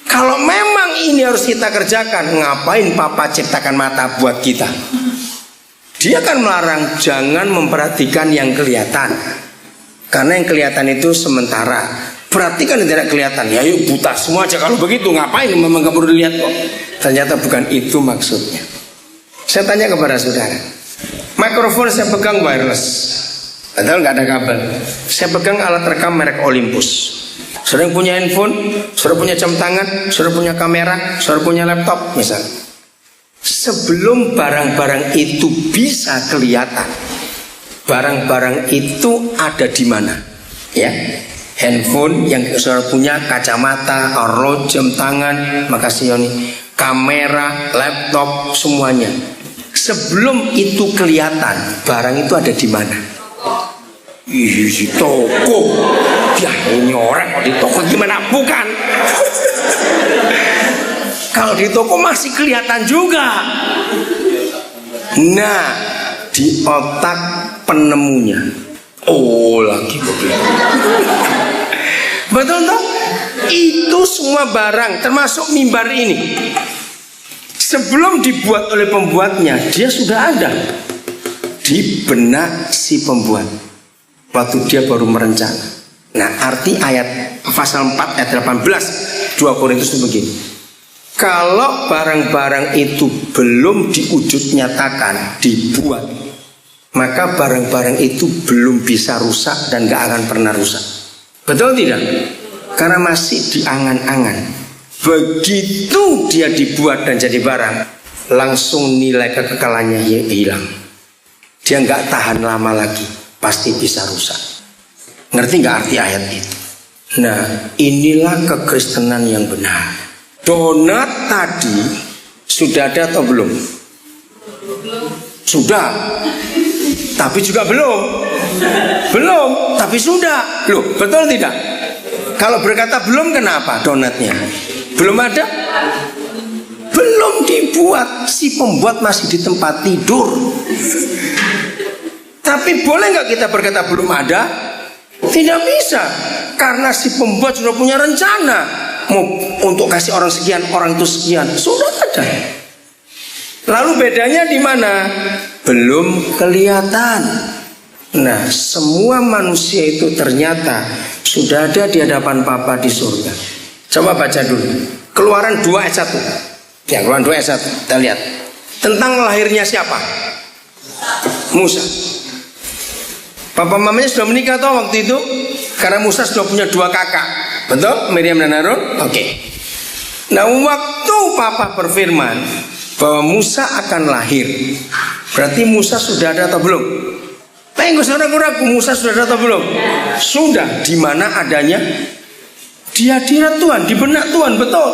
Kalau memang ini harus kita kerjakan, ngapain Papa ciptakan mata buat kita? Dia kan melarang jangan memperhatikan yang kelihatan, karena yang kelihatan itu sementara. Perhatikan yang tidak kelihatan. Ya yuk buta semua aja kalau begitu. Ngapain memang gak perlu dilihat kok. Ternyata bukan itu maksudnya. Saya tanya kepada saudara, mikrofon saya pegang wireless, padahal gak ada kabel. Saya pegang alat rekam merek Olympus. Saudara punya handphone, saudara punya jam tangan, saudara punya kamera, saudara punya laptop misalnya. Sebelum barang-barang itu bisa kelihatan, barang-barang itu ada di mana? Ya, handphone yang saudara punya, kacamata, arloji, jam tangan, makasih Yoni, kamera, laptop, semuanya. Sebelum itu kelihatan, barang itu ada di mana? Ih, di toko. Ya ini orang kalau di toko gimana? Bukan. Kalau di toko masih kelihatan juga. Nah, di otak penemunya. Oh, lagi begitu. Betul toh? Itu semua barang termasuk mimbar ini. Sebelum dibuat oleh pembuatnya, dia sudah ada di benak si pembuat. Waktu dia baru merencana. Nah, arti ayat pasal 4 ayat 18 2 Korintus itu begini. Kalau barang-barang itu belum diwujud nyatakan, dibuat, maka barang-barang itu belum bisa rusak dan gak akan pernah rusak. Betul tidak? Karena masih di angan-angan. Begitu dia dibuat dan jadi barang, langsung nilai kekekalannya hilang. Dia gak tahan lama lagi, pasti bisa rusak. Ngerti gak arti ayat itu? Nah, inilah kekristenan yang benar. Donat tadi sudah ada atau belum? Sudah. Tapi juga belum. Belum, tapi sudah. Loh, betul tidak? Kalau berkata belum, kenapa donatnya? Belum ada? Belum dibuat. Si pembuat masih di tempat tidur. Tapi boleh nggak kita berkata belum ada? Tidak bisa. Karena si pembuat sudah punya rencana. Mau untuk kasih orang sekian, orang itu sekian. Sudah ada. Lalu bedanya di mana? Belum kelihatan. Nah, semua manusia itu ternyata sudah ada di hadapan Bapa di surga. Coba baca dulu Keluaran 2 ayat 1. Ya, Keluaran 2 ayat 1. Kita lihat tentang lahirnya siapa? Musa. Papa mamanya sudah menikah toh waktu itu, karena Musa sudah punya 2 kakak. Betul? Miriam dan Harun. Oke. Nah, waktu Papa berfirman bahwa Musa akan lahir, berarti Musa sudah ada atau belum? Nggak usah ragu-ragu, Musa sudah ada atau belum? Sudah. Di mana adanya? Di hadirat Tuhan, di benak Tuhan, betul.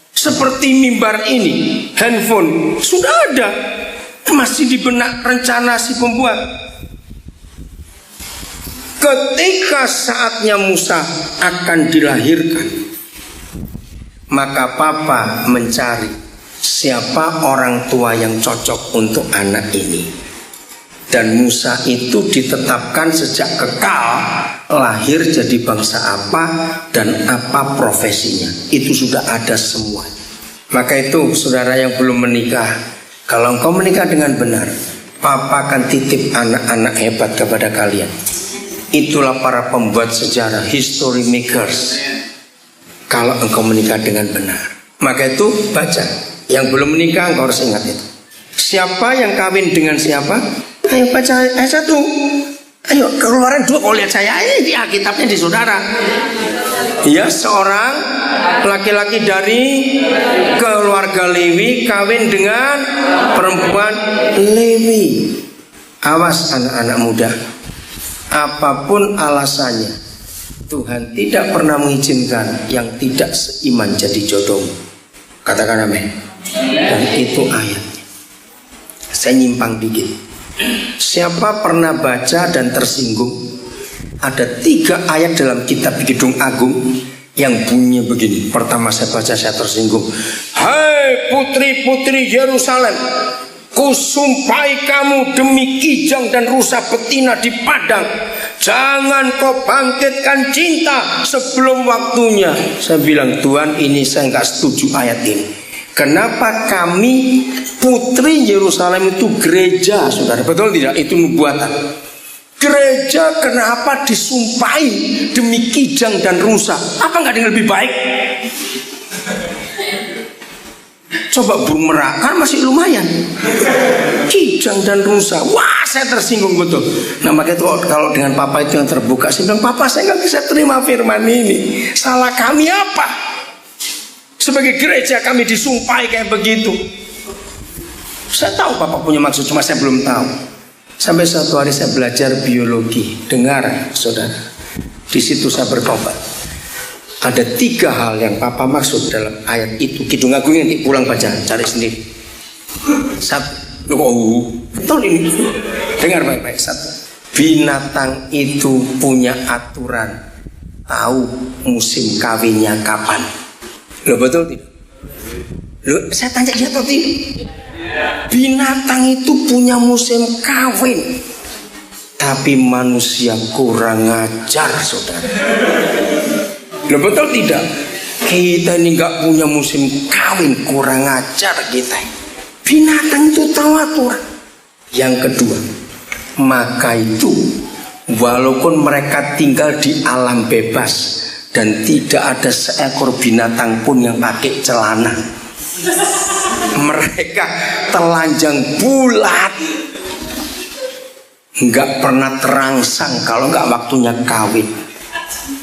Seperti mimbar ini, handphone sudah ada, masih di benak rencana si pembuat. Ketika saatnya Musa akan dilahirkan, maka Papa mencari siapa orang tua yang cocok untuk anak ini. Dan Musa itu ditetapkan sejak kekal, lahir jadi bangsa apa dan apa profesinya. Itu sudah ada semua. Maka itu saudara yang belum menikah, kalau engkau menikah dengan benar, Papa akan titip anak-anak hebat kepada kalian. Itulah para pembuat sejarah, history makers. Kalau engkau menikah dengan benar, maka itu baca. Yang belum menikah engkau harus ingat itu. Siapa yang kawin dengan siapa? Ayo baca ayat 1. Ayo Keluaran 2. Kau lihat saya ini di Alkitabnya di saudara. Ya, seorang laki-laki dari keluarga Lewi kawin dengan perempuan Lewi. Awas anak-anak muda. Apapun alasannya, Tuhan tidak pernah mengizinkan yang tidak seiman jadi jodohmu. Katakan amin. Dan itu ayatnya. Saya nyimpang dikit. Siapa pernah baca dan tersinggung? Ada 3 ayat dalam kitab Kidung Agung yang bunyinya begini. Pertama saya baca saya tersinggung. Hai putri-putri Yerusalem, kusumpahi kamu demi kijang dan rusa betina di padang, jangan kau bangkitkan cinta sebelum waktunya. Saya bilang, Tuhan, ini saya nggak setuju ayat ini. Kenapa kami putri Yerusalem itu gereja, saudara? Betul tidak? Itu nubuatan. Gereja kenapa disumpahi demi kijang dan rusa? Apa nggak ada yang lebih baik? Coba burung merak kan masih lumayan. Kijang dan rusa, wah saya tersinggung betul. Nah makanya itu kalau dengan papa itu yang terbuka, saya bilang, papa saya nggak bisa terima firman ini. Salah kami apa? Sebagai gereja kami disumpahi kayak begitu. Saya tahu papa punya maksud, cuma saya belum tahu. Sampai suatu hari saya belajar biologi. Dengar saudara, di situ saya bertobat. Ada 3 hal yang papa maksud dalam ayat itu. Kidung Agung nanti pulang baca, cari sendiri. 1, betul ini. Dengar baik-baik. 1, binatang itu punya aturan, tahu musim kawinnya kapan. Loh betul tidak? Loh saya tanya dia atau tidak? Binatang itu punya musim kawin, tapi manusia kurang ajar, saudara. Loh betul tidak? Kita ini nggak punya musim kawin, kurang ajar kita. Binatang itu tahu aturan. Yang kedua, maka itu walaupun mereka tinggal di alam bebas dan tidak ada seekor binatang pun yang pakai celana, mereka telanjang bulat, nggak pernah terangsang kalau nggak waktunya kawin.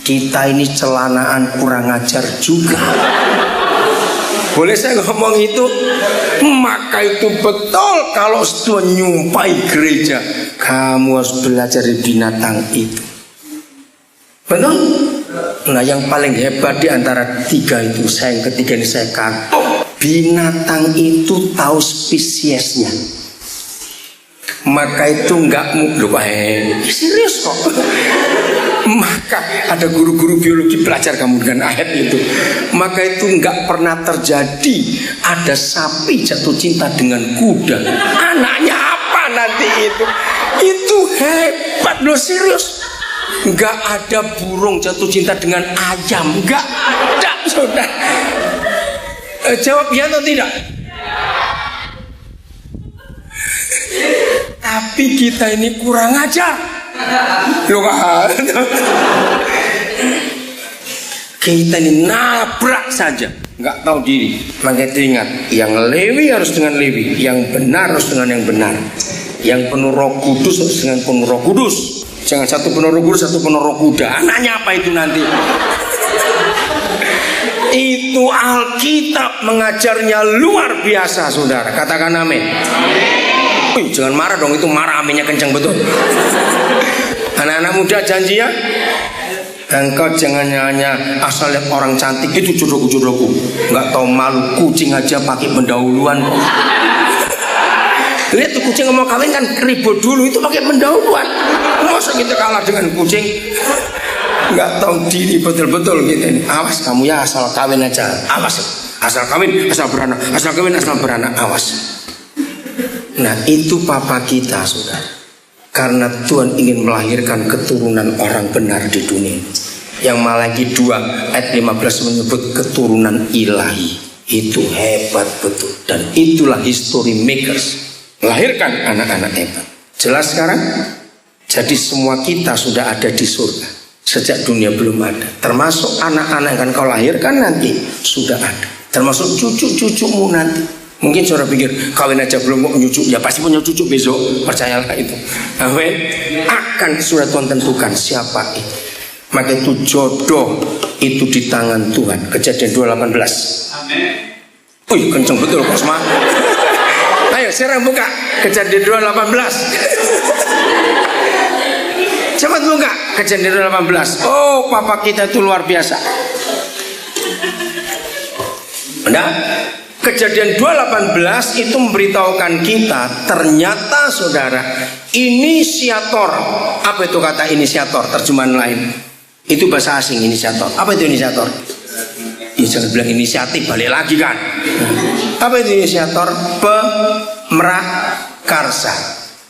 Kita ini celanaan kurang ajar juga. Boleh saya ngomong itu? Maka itu betul kalau Tuhan nyumpai gereja, kamu harus belajar dari binatang itu. Betul? Nah yang paling hebat di antara 3 itu, saya yang ketiga ini saya kagum. Binatang itu tahu spesiesnya. Maka itu enggak serius kok. Maka ada guru-guru biologi, belajar kamu dengan ayat itu. Maka itu enggak pernah terjadi ada sapi jatuh cinta dengan kuda. Anaknya apa nanti itu? Itu hebat loh, serius. Enggak ada burung jatuh cinta dengan ayam, enggak ada, saudara. Jawab ya atau tidak? Tapi kita ini kurang ajar. Loh kan? Kita ini nabrak saja, nggak tahu diri. Makanya ingat, yang Lewi harus dengan Lewi, yang benar harus dengan yang benar, yang penuh Roh Kudus harus dengan penuh Roh Kudus. Jangan satu penuh Roh Kudus, satu penuh Roh kuda. Anaknya apa itu nanti? Itu Alkitab mengajarnya luar biasa, saudara. Katakan amin. Jangan marah dong, itu marah aminnya kencang betul. Anak-anak muda janji ya, engkau jangan hanya asal lihat orang cantik itu jodohku, nggak tahu malu. Kucing aja pakai pendahuluan. Lihat tuh kucing mau kawin kan ribut dulu, itu pakai pendahuluan. Masa kita kalah dengan kucing? Nggak tahu diri betul-betul gitu. Awas kamu ya, asal kawin aja. Awas, asal kawin, asal beranak, asal kawin, asal beranak. Awas. Nah itu papa kita, saudara. Karena Tuhan ingin melahirkan keturunan orang benar di dunia. Yang Malaki 2 ayat 15 menyebut keturunan ilahi. Itu hebat betul. Dan itulah history makers, melahirkan anak-anak hebat. Jelas sekarang? Jadi semua kita sudah ada di surga sejak dunia belum ada. Termasuk anak-anak yang akan kau lahirkan nanti sudah ada. Termasuk cucu-cucumu nanti. Mungkin saudara pikir kawin aja belum mau nyucu, ya pasti punya cucu besok, percayalah itu. Amin. Akan sudah Tuhan tentukan siapa itu. Maka itu jodoh itu di tangan Tuhan. Kejadian 2:18. Amin. Wih kenceng betul Kosma. Ayo sekarang buka Kejadian 2:18. Cepat buka Kejadian 18. Oh, papa kita itu luar biasa. Nah, Kejadian 2:18 itu memberitahukan kita ternyata saudara, inisiator. Apa itu kata inisiator? Terjemahan lain. Itu bahasa asing, inisiator. Apa itu inisiator? Ya jangan bilang inisiatif, balik lagi kan. Apa itu inisiator? Pemrakarsa.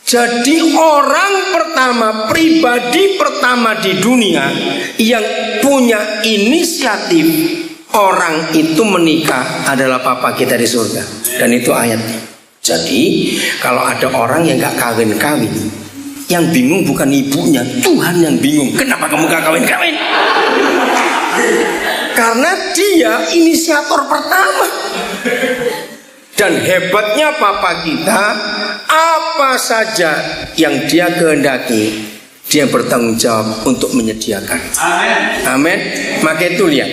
Jadi orang pertama, pribadi pertama di dunia yang punya inisiatif orang itu menikah adalah papa kita di surga. Dan itu ayatnya. Jadi kalau ada orang yang gak kawin-kawin, yang bingung bukan ibunya, Tuhan yang bingung. Kenapa kamu gak kawin-kawin? Karena dia inisiator pertama. Dan hebatnya papa kita, apa saja yang dia kehendaki, dia bertanggung jawab untuk menyediakan. Amin. Maka itu lihat,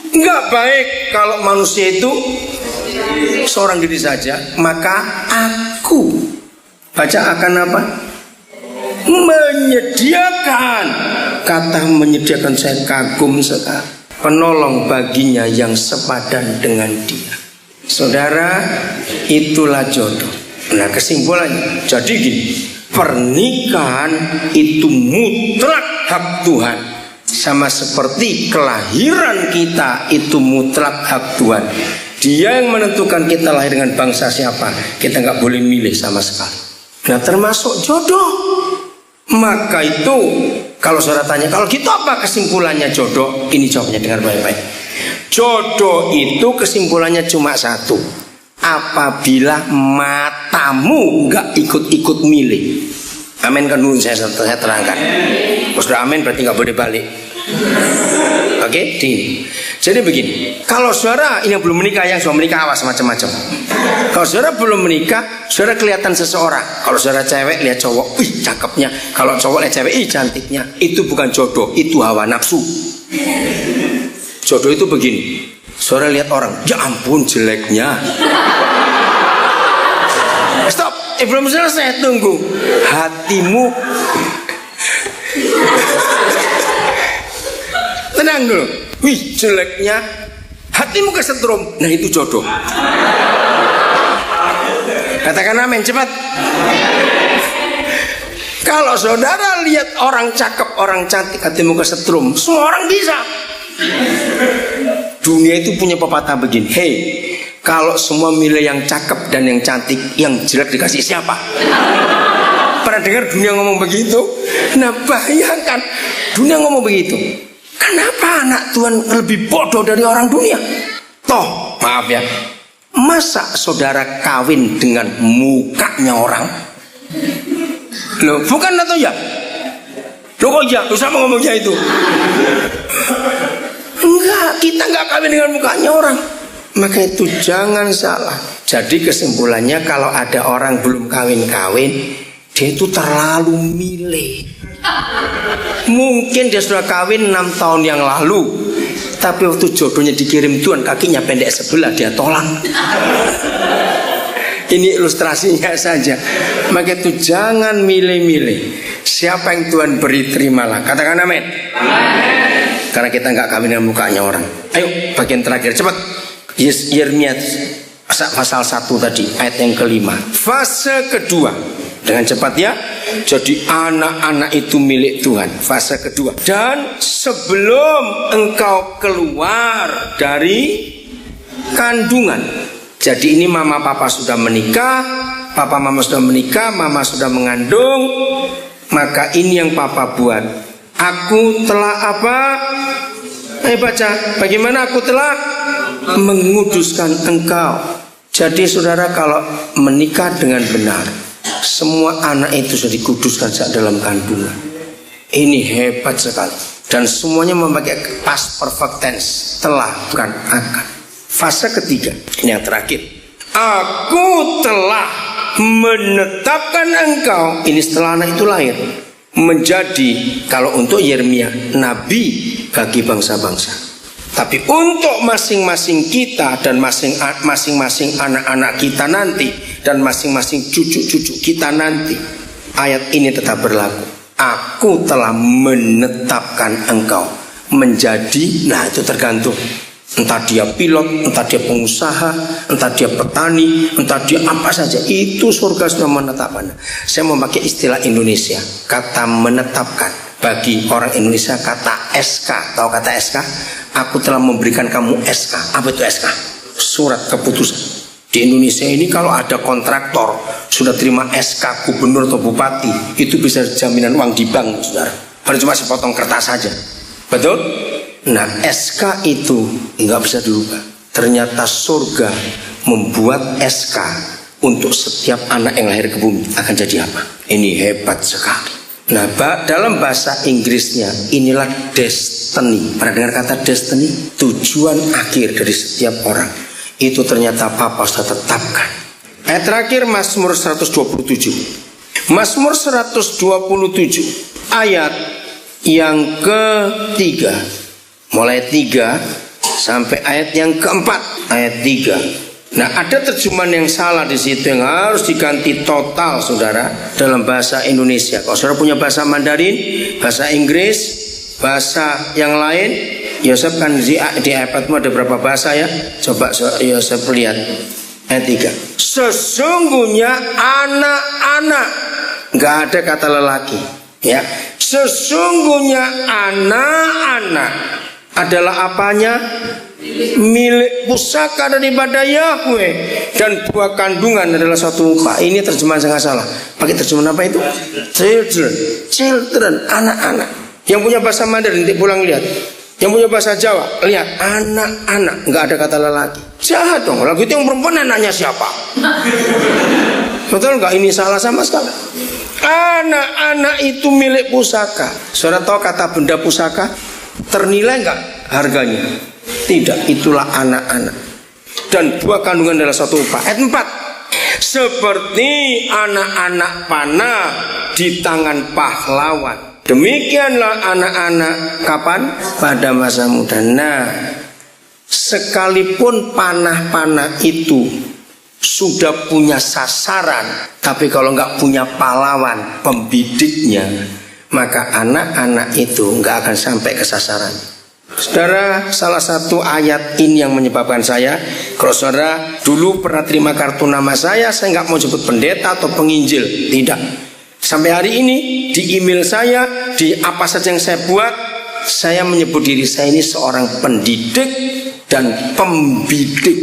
nggak baik kalau manusia itu seorang diri saja. Maka aku baca akan apa? Menyediakan. Kata menyediakan saya kagum sekali. Penolong baginya yang sepadan dengan dia. Saudara, itulah jodoh. Nah, kesimpulannya jadi gini, pernikahan itu mutlak hak Tuhan. Sama seperti kelahiran kita itu mutlak hak Tuhan. Dia yang menentukan kita lahir dengan bangsa siapa. Kita nggak boleh milih sama sekali. Nah, termasuk jodoh. Maka itu kalau saudara tanya, kalau gitu apa kesimpulannya jodoh? Ini jawabnya dengar baik-baik. Jodoh itu kesimpulannya cuma satu. Apabila matamu nggak ikut-ikut milih. Amin kan dulu saya terangkan. Kalau sudah amin berarti nggak boleh balik. Oke, jadi begini. Kalau saudara ini yang belum menikah, yang sudah menikah awas macam-macam. Kalau saudara belum menikah, saudara kelihatan seseorang. Kalau saudara cewek lihat cowok, ih cakepnya. Kalau cowok lihat cewek, ih cantiknya. Itu bukan jodoh, itu hawa nafsu. Jodoh itu begini. Saudara lihat orang, ya ampun jeleknya. Stop, belum selesai, tunggu. Hatimu tenang dulu. Wih jeleknya, hatimu kesetrum. Nah itu jodoh. Katakan amin cepat. Kalau saudara lihat orang cakep, orang cantik, hatimu kesetrum, semua orang bisa. Dunia itu punya pepatah begini. Hei, kalau semua milih yang cakep dan yang cantik, yang jelek dikasih siapa? Pernah dengar dunia ngomong begitu? Nah bayangkan, dunia ngomong begitu. Kenapa anak Tuhan lebih bodoh dari orang dunia? Toh, maaf ya, masa saudara kawin dengan mukanya orang? Loh, bukan atau ya? Loh kok ya? Usah ngomongnya itu. Enggak, kita enggak kawin dengan mukanya orang. Maka itu jangan salah. Jadi kesimpulannya kalau ada orang belum kawin-kawin, dia itu terlalu milih. Mungkin dia sudah kawin 6 tahun yang lalu, tapi waktu jodohnya dikirim Tuhan kakinya pendek sebelah, dia tolak. Ini ilustrasinya saja. Maka itu jangan milih-milih. Siapa yang Tuhan beri terimalah. Katakan amin. Karena kita nggak kawin dengan mukanya orang. Ayo bagian terakhir cepat. Yeremia pasal 1 tadi ayat yang kelima. Fase kedua. Dengan cepat ya. Jadi anak-anak itu milik Tuhan. Fase kedua. Dan sebelum engkau keluar dari kandungan. Jadi ini mama papa sudah menikah, papa mama sudah menikah, mama sudah mengandung. Maka ini yang papa buat. Aku telah apa? Baca. Bagaimana aku telah menguduskan engkau. Jadi saudara kalau menikah dengan benar, semua anak itu sudah dikuduskan saat dalam kandungan. Ini hebat sekali. Dan semuanya memakai past perfect tense. Telah bukan akan. Fase ketiga, ini yang terakhir. Aku telah menetapkan engkau. Ini setelah anak itu lahir. Menjadi, kalau untuk Yeremia, nabi bagi bangsa-bangsa. Tapi untuk masing-masing kita dan masing-masing anak-anak kita nanti, dan masing-masing cucu-cucu kita nanti, ayat ini tetap berlaku. Aku telah menetapkan engkau menjadi, nah itu tergantung. Entah dia pilot, entah dia pengusaha, entah dia petani, entah dia apa saja, itu surga sudah menetapkan. Saya memakai istilah Indonesia, kata menetapkan. Bagi orang Indonesia kata SK. Tahu kata SK? Aku telah memberikan kamu SK. Apa itu SK? Surat keputusan. Di Indonesia ini kalau ada kontraktor sudah terima SK gubernur atau bupati, itu bisa jaminan uang di bank, saudara. Baru cuma sepotong kertas saja. Betul? Nah, SK itu nggak bisa dirubah. Ternyata surga membuat SK untuk setiap anak yang lahir ke bumi akan jadi apa? Ini hebat sekali. Nah, dalam bahasa Inggrisnya inilah destiny. Pernah dengar kata destiny? Tujuan akhir dari setiap orang. Itu ternyata Papa sudah tetapkan. Ayat terakhir Mazmur 127. Mazmur 127 ayat yang ketiga, mulai 3 sampai ayat yang keempat, ayat 3. Nah, ada terjemahan yang salah di situ yang harus diganti total, saudara, dalam bahasa Indonesia. Kalau saudara punya bahasa Mandarin, bahasa Inggris, bahasa yang lain, Yosef kan di iPadmu ada berapa bahasa ya? Coba Yosef lihat ayat 3. Sesungguhnya anak-anak, nggak ada kata lelaki, ya. Sesungguhnya anak-anak adalah apanya? Milik pusaka daripada Yahweh, dan buah kandungan adalah suatu upah. Ini terjemahan sangat salah. Pakai terjemahan apa itu? Children, anak-anak. Yang punya bahasa Mandarin nanti pulang lihat. Yang punya bahasa Jawa lihat, anak-anak, nggak ada kata lelaki. Jahat dong. Lagu itu yang perempuan anaknya siapa? Betul nggak? Ini salah sama sekali. Anak-anak itu milik pusaka. Saudara tahu kata benda pusaka ternilai nggak harganya? Tidak, itulah anak-anak. Dan buah kandungan adalah suatu upah. Ayat 4. Seperti anak-anak panah di tangan pahlawan, demikianlah anak-anak kapan? Pada masa muda. Nah, sekalipun panah-panah itu sudah punya sasaran, tapi kalau nggak punya pahlawan pembidiknya, maka anak-anak itu nggak akan sampai ke sasaran. Saudara, salah satu ayat ini yang menyebabkan saya, kalau saudara dulu pernah terima kartu nama saya nggak mau sebut pendeta atau penginjil, tidak. Sampai hari ini di email saya, di apa saja yang saya buat, saya menyebut diri saya ini seorang pendidik dan pembidik.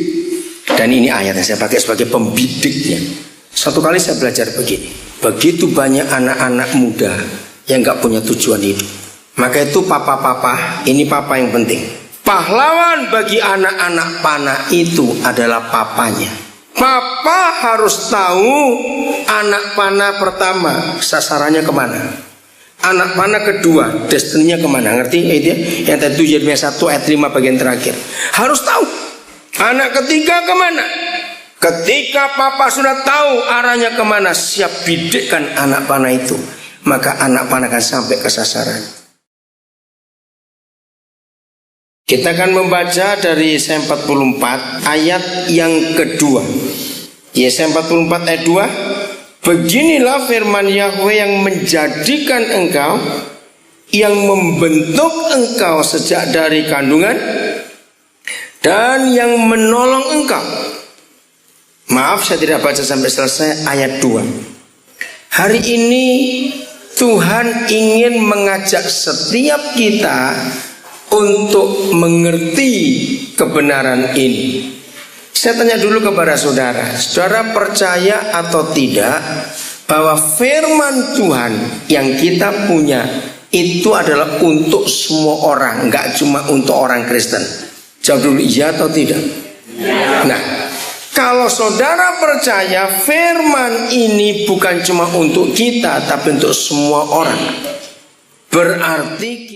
Dan ini ayat yang saya pakai sebagai pembidiknya. Suatu kali saya belajar begini, begitu banyak anak-anak muda yang gak punya tujuan hidup. Maka itu papa-papa, ini papa yang penting. Pahlawan bagi anak-anak panah itu adalah papanya. Papa harus tahu anak panah pertama sasarannya kemana, anak panah kedua destininya kemana. Ngerti itu ya? Yang tadi Yeremia 1 ayat 5 bagian terakhir. Harus tahu anak ketiga kemana. Ketika papa sudah tahu arahnya kemana, siap bidikkan anak panah itu, maka anak panah akan sampai ke sasaran. Kita akan membaca dari Yesaya 44 ayat yang kedua. Yesaya 44 ayat 2. Beginilah firman Yahweh yang menjadikan engkau, yang membentuk engkau sejak dari kandungan, dan yang menolong engkau. Maaf, saya tidak baca sampai selesai ayat 2. Hari ini Tuhan ingin mengajak setiap kita untuk mengerti kebenaran ini. Saya tanya dulu kepada saudara, saudara percaya atau tidak bahwa firman Tuhan yang kita punya itu adalah untuk semua orang, nggak cuma untuk orang Kristen? Jawab dulu, iya atau tidak? Nah, kalau saudara percaya firman ini bukan cuma untuk kita, tapi untuk semua orang, berarti